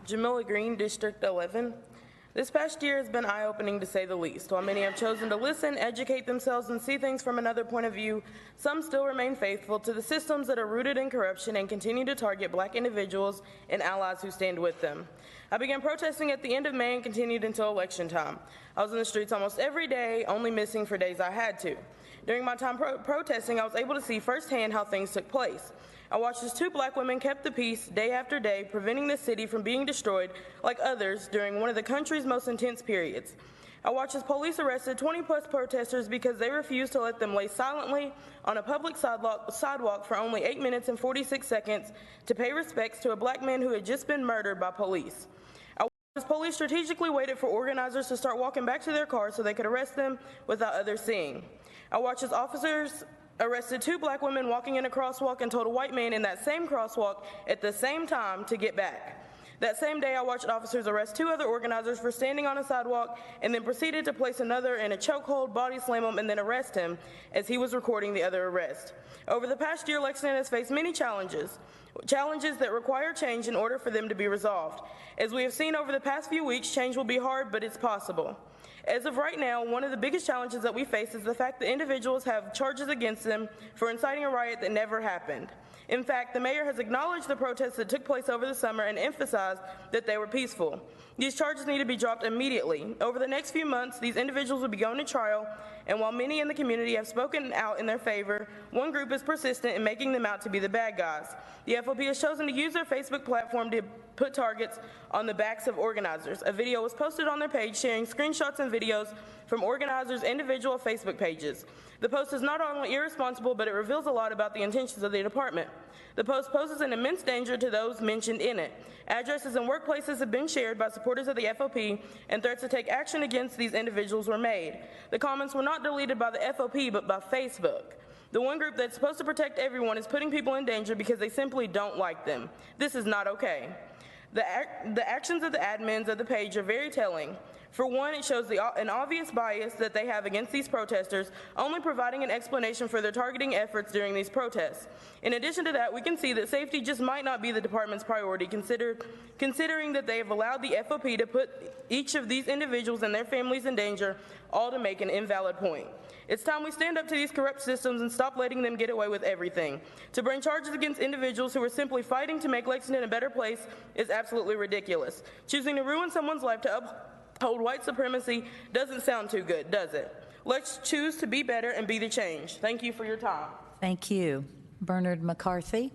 Jamila Green, District 11. This past year has been eye-opening to say the least. While many have chosen to listen, educate themselves, and see things from another point of view, some still remain faithful to the systems that are rooted in corruption and continue to target Black individuals and allies who stand with them. I began protesting at the end of May and continued until election time. I was in the streets almost every day, only missing for days I had to. During my time protesting, I was able to see firsthand how things took place. I watched as 2 Black women kept the peace day after day, preventing the city from being destroyed like others during one of the country's most intense periods. I watched as police arrested 20-plus protesters because they refused to let them lay silently on a public sidewalk for only 8 minutes and 46 seconds to pay respects to a Black man who had just been murdered by police. I watched as police strategically waited for organizers to start walking back to their cars so they could arrest them without others seeing. I watched as officers arrested 2 Black women walking in a crosswalk and told a white man in that same crosswalk at the same time to get back. That same day, I watched officers arrest 2 other organizers for standing on a sidewalk and then proceeded to place another in a chokehold, body slam him, and then arrest him as he was recording the other arrest. Over the past year, Lexington has faced many challenges that require change in order for them to be resolved. As we have seen over the past few weeks, change will be hard, but it's possible. As of right now, one of the biggest challenges that we face is the fact that individuals have charges against them for inciting a riot that never happened. In fact, the mayor has acknowledged the protests that took place over the summer and emphasized that they were peaceful. These charges need to be dropped immediately. Over the next few months, these individuals will be going to trial, and while many in the community have spoken out in their favor, one group is persistent in making them out to be the bad guys. The FOP has chosen to use their Facebook platform to put targets on the backs of organizers. A video was posted on their page sharing screenshots and videos from organizers' individual Facebook pages. The post is not only irresponsible, but it reveals a lot about the intentions of the department. The post poses an immense danger to those mentioned in it. Addresses and workplaces have been shared by supporters of the FOP, and threats to take action against these individuals were made. The comments were not deleted by the FOP, but by Facebook. The one group that's supposed to protect everyone is putting people in danger because they simply don't like them. This is not okay. The actions of the admins of the page are very telling. For one, it shows an obvious bias that they have against these protesters, only providing an explanation for their targeting efforts during these protests. In addition to that, we can see that safety just might not be the department's priority, considering that they have allowed the FOP to put each of these individuals and their families in danger, all to make an invalid point. It's time we stand up to these corrupt systems and stop letting them get away with everything. To bring charges against individuals who are simply fighting to make Lexington a better place is absolutely ridiculous. Choosing to ruin someone's life to uphold white supremacy doesn't sound too good, does it? Let's choose to be better and be the change. Thank you for your time. Thank you. Bernard McCarthy.